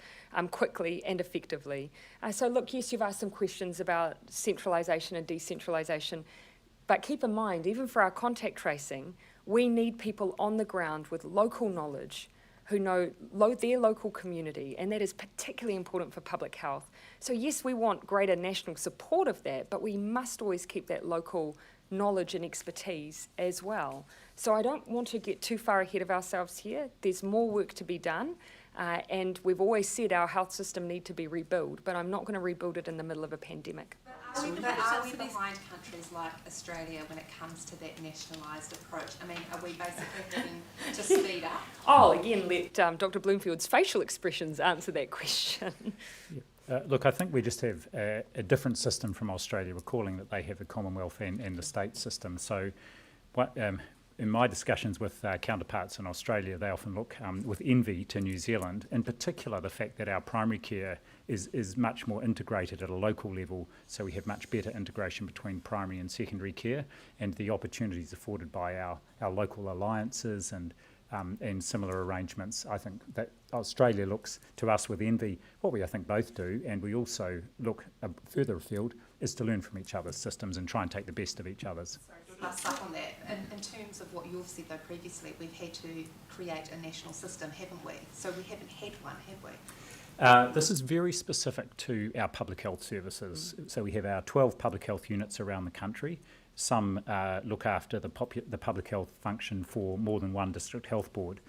Speaker 6: quickly and effectively. So look, yes, you've asked some questions about centralisation and decentralisation, but keep in mind, even for our contact tracing, we need people on the ground with local knowledge who know their local community, and that is particularly important for public health. So yes, we want greater national support of that, but we must always keep that local knowledge and expertise as well. So I don't want to get too far ahead of ourselves here. There's more work to be done, and we've always said our health system need to be rebuilt, but I'm not going to rebuild it in the middle of a pandemic.
Speaker 19: Are we behind countries like Australia when it comes to that nationalised approach? I mean, are we basically having to speed up?
Speaker 6: I'll again let Dr. Bloomfield's facial expressions answer that question.
Speaker 7: Look, I think we just have a different system from Australia, recalling that they have a Commonwealth and the state system. So in my discussions with counterparts in Australia, they often look with envy to New Zealand, in particular the fact that our primary care is much more integrated at a local level, so we have much better integration between primary and secondary care, and the opportunities afforded by our local alliances and and similar arrangements. I think that Australia looks to us with envy. What we, I think, both do, and we also look further afield, is to learn from each other's systems and try and take the best of each other's.
Speaker 19: Last up on that, in terms of what you've said though previously, we've had to create a national system, haven't we? So we haven't had one, have we?
Speaker 7: This is very specific to our public health services. So we have our 12 public health units around the country. Some look after the public health function for more than one district health board.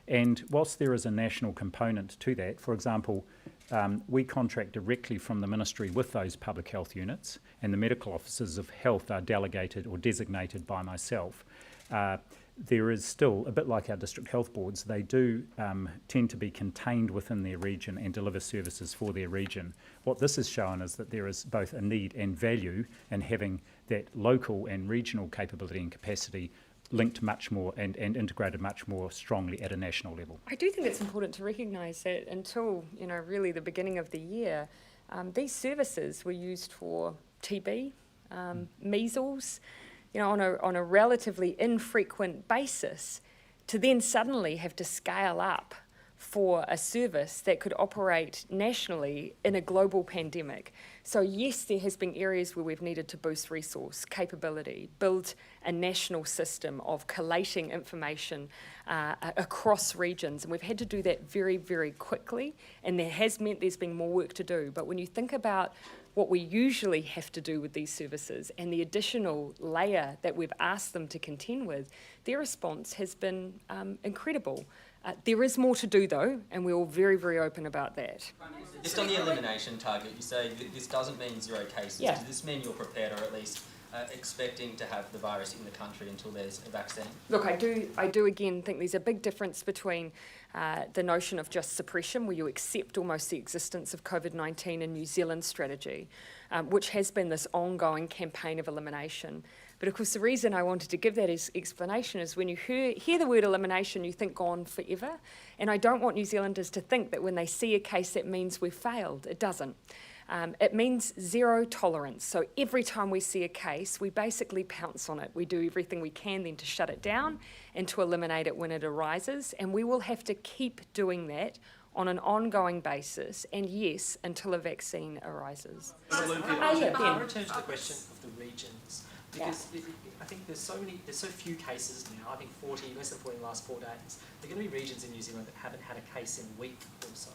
Speaker 7: And whilst there is a national component to that, for example, we contract directly from the ministry with those public health units, and the medical officers of health are delegated or designated by myself. There is still, a bit like our district health boards, they do tend to be contained within their region and deliver services for their region. What this has shown is that there is both a need and value in having that local and regional capability and capacity linked much more and integrated much more strongly at a national level.
Speaker 6: I do think it's important to recognise that until, really the beginning of the year, these services were used for TB, measles, on a relatively infrequent basis, to then suddenly have to scale up for a service that could operate nationally in a global pandemic. So yes, there has been areas where we've needed to boost resource capability, build a national system of collating information across regions, and we've had to do that very, very quickly, and that has meant there's been more work to do. But when you think about what we usually have to do with these services and the additional layer that we've asked them to contend with, their response has been incredible. There is more to do though, and we're all very, very open about that.
Speaker 20: Just on the elimination target, you say that this doesn't mean 0 cases.
Speaker 6: Yeah.
Speaker 20: Does this mean you're prepared, or at least expecting to have the virus in the country until there's a vaccine?
Speaker 6: Look, I do again think there's a big difference between the notion of just suppression, where you accept almost the existence of COVID-19 in New Zealand's strategy, which has been this ongoing campaign of elimination. But of course, the reason I wanted to give that explanation is when you hear the word elimination, you think gone forever. And I don't want New Zealanders to think that when they see a case, that means we've failed. It doesn't. It means 0 tolerance. So every time we see a case, we basically pounce on it. We do everything we can then to shut it down and to eliminate it when it arises. And we will have to keep doing that on an ongoing basis, and yes, until a vaccine arises.
Speaker 21: I'll return to the question of the regions, because I think there's so few cases now. I think 40, less than 40 in the last 4 days. There are going to be regions in New Zealand that haven't had a case in a week or so.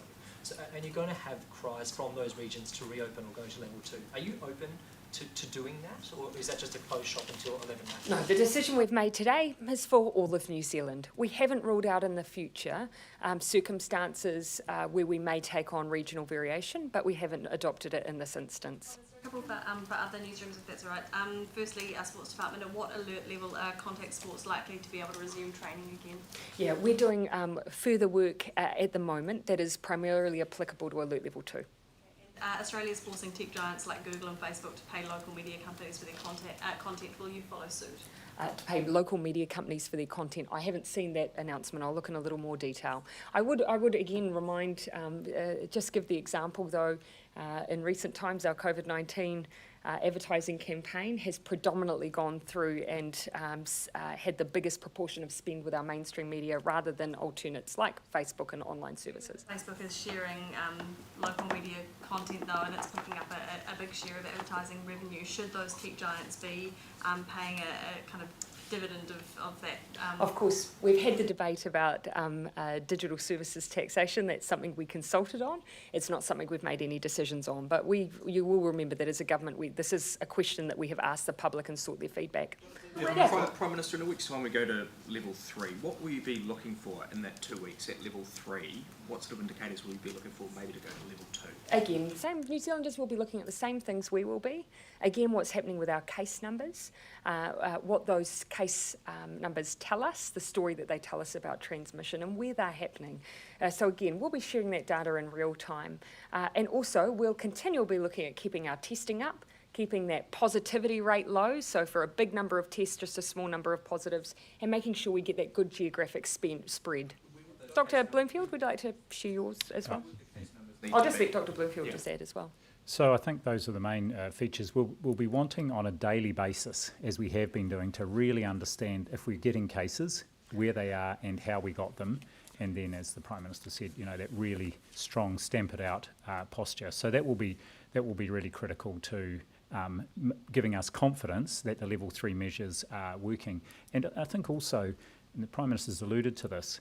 Speaker 21: And you're going to have cries from those regions to reopen or go to level 2. Are you open to doing that, or is that just a closed shop until 11 May?
Speaker 6: No, the decision we've made today is for all of New Zealand. We haven't ruled out in the future circumstances where we may take on regional variation, but we haven't adopted it in this instance.
Speaker 13: A couple for other newsrooms, if that's all right. Firstly, our sports department, at what alert level are contact sports likely to be able to resume training again?
Speaker 6: Yeah, we're doing further work at the moment that is primarily applicable to alert level 2.
Speaker 13: Australia's forcing tech giants like Google and Facebook to pay local media companies for their content. Will you follow suit?
Speaker 6: To pay local media companies for their content. I haven't seen that announcement. I'll look in a little more detail. I would again remind, just give the example though, in recent times our COVID-19 advertising campaign has predominantly gone through and had the biggest proportion of spend with our mainstream media rather than alternates like Facebook and online services.
Speaker 13: Facebook is sharing local media content though, and it's picking up a big share of advertising revenue. Should those tech giants be paying a kind of dividend of that?
Speaker 6: Of course, we've had the debate about digital services taxation. That's something we consulted on. It's not something we've made any decisions on, but you will remember that as a government, this is a question that we have asked the public and sought their feedback.
Speaker 22: Prime Minister, in a week's time we go to level 3. What will you be looking for in that 2 weeks at level 3? What sort of indicators will you be looking for maybe to go to level 2?
Speaker 6: Again, same New Zealanders will be looking at the same things we will be. Again, what's happening with our case numbers, what those case numbers tell us, the story that they tell us about transmission and where they're happening. So again, we'll be sharing that data in real time. And also, we'll continually be looking at keeping our testing up, keeping that positivity rate low, so for a big number of tests, just a small number of positives, and making sure we get that good geographic spread. Dr. Bloomfield, would you like to share yours as well? I'll just let Dr. Bloomfield just add as well.
Speaker 7: So I think those are the main features. We'll be wanting on a daily basis, as we have been doing, to really understand if we're getting cases, where they are and how we got them. And then, as the Prime Minister said, that really strong stamp it out posture. So that will be really critical to giving us confidence that the level 3 measures are working. And I think also, and the Prime Minister's alluded to this,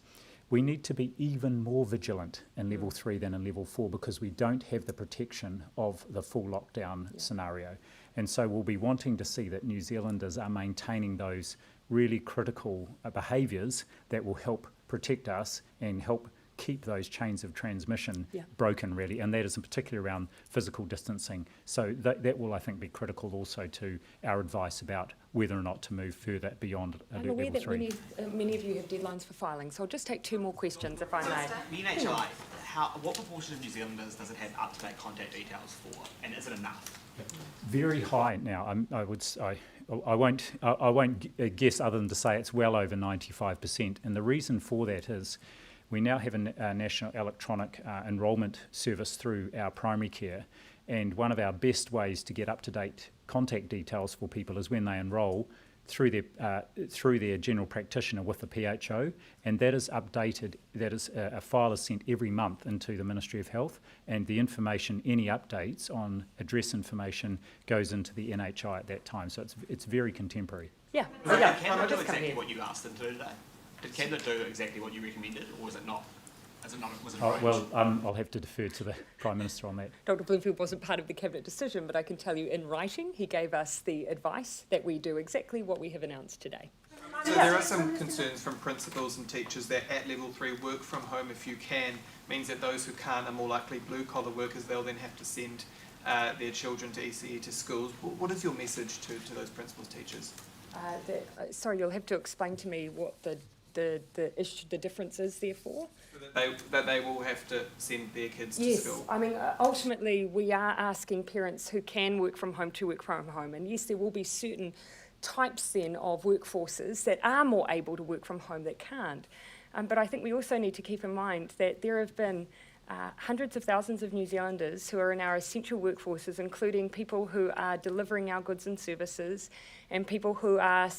Speaker 7: we need to be even more vigilant in level 3 than in level 4 because we don't have the protection of the full lockdown scenario. And so we'll be wanting to see that New Zealanders are maintaining those really critical behaviours that will help protect us and help keep those chains of transmission broken, really, and that is in particular around physical distancing. So that will, I think, be critical also to our advice about whether or not to move further beyond
Speaker 6: I'm aware
Speaker 7: level
Speaker 6: that
Speaker 7: 3.
Speaker 6: many of you have deadlines for filing, so I'll just take 2 more questions if I may.
Speaker 14: The NHI, what proportion of New Zealanders does it have up-to-date contact details for, and is it enough?
Speaker 7: Very high now. I won't guess other than to say it's well over 95%, and the reason for that is we now have a national electronic enrolment service through our primary care, and one of our best ways to get up-to-date contact details for people is when they enrol through their general practitioner with the PHO, and that is updated. That is a file is sent every month into the Ministry of Health, and the information, any updates on address information, goes into the NHI at that time. So it's very contemporary.
Speaker 6: Yeah.
Speaker 14: So did Cabinet do exactly what you asked them to do today? Did Cabinet do exactly what you recommended, or was it not? Was it right?
Speaker 7: Well, I'll have to defer to the Prime Minister on that.
Speaker 6: Dr Bloomfield wasn't part of the Cabinet decision, but I can tell you in writing he gave us the advice that we do exactly what we have announced today.
Speaker 11: So there are some concerns from principals and teachers that at level 3 work from home if you can means that those who can't are more likely blue collar workers. They'll then have to send their children to ECE to schools. What is your message to those principals, teachers?
Speaker 6: Sorry, you'll have to explain to me what the difference is therefore.
Speaker 11: That they will have to send their kids to school.
Speaker 6: Yes, I mean, ultimately we are asking parents who can work from home to work from home, and yes, there will be certain types then of workforces that are more able to work from home that can't. But I think we also need to keep in mind that there have been hundreds of thousands of New Zealanders who are in our essential workforces, including people who are delivering our goods and services and people who are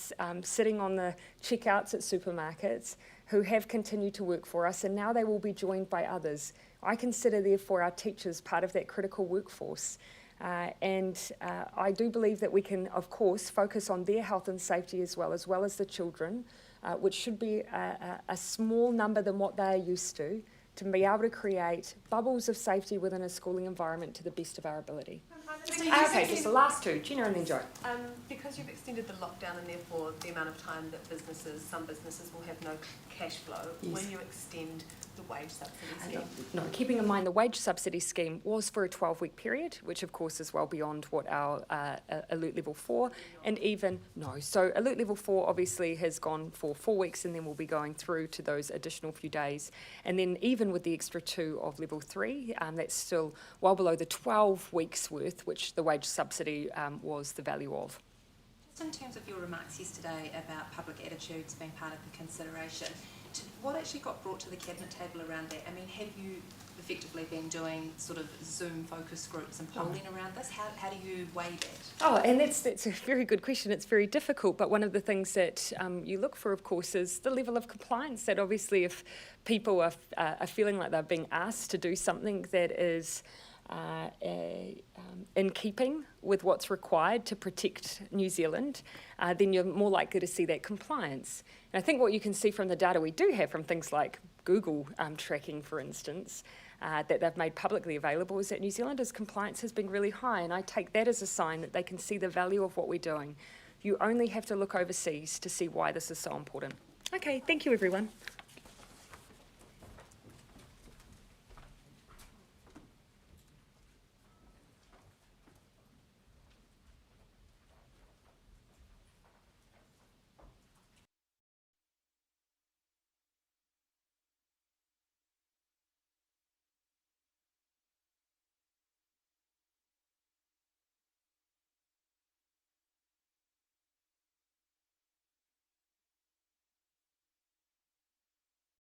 Speaker 6: sitting on the checkouts at supermarkets, who have continued to work for us, and now they will be joined by others. I consider, therefore, our teachers part of that critical workforce. And I do believe that we can, of course, focus on their health and safety as well as the children, which should be a small number than what they are used to be able to create bubbles of safety within a schooling environment to the best of our ability. Okay, just the last 2, Gina and then Jo.
Speaker 1: Because you've extended the lockdown and therefore the amount of time that some businesses will have no cash flow, will you extend the wage subsidy scheme?
Speaker 6: No, keeping in mind the wage subsidy scheme was for a 12-week period, which of course is well beyond what our alert level 4, and even, so alert level 4 obviously has gone for 4 weeks and then we'll be going through to those additional few days. And then even with the extra 2 of level 3, that's still well below the 12 weeks worth, which the wage subsidy was the value of.
Speaker 19: Just in terms of your remarks yesterday about public attitudes being part of the consideration, what actually got brought to the Cabinet table around that? I mean, have you effectively been doing sort of Zoom focus groups and polling around this? How do you weigh that?
Speaker 6: Oh, and that's a very good question. It's very difficult, but one of the things that you look for, of course, is the level of compliance. That obviously if people are feeling like they're being asked to do something that is in keeping with what's required to protect New Zealand, then you're more likely to see that compliance. And I think what you can see from the data we do have from things like Google tracking, for instance, that they've made publicly available, is that New Zealanders' compliance has been really high, and I take that as a sign that they can see the value of what we're doing. You only have to look overseas to see why this is so important. Okay, thank you everyone.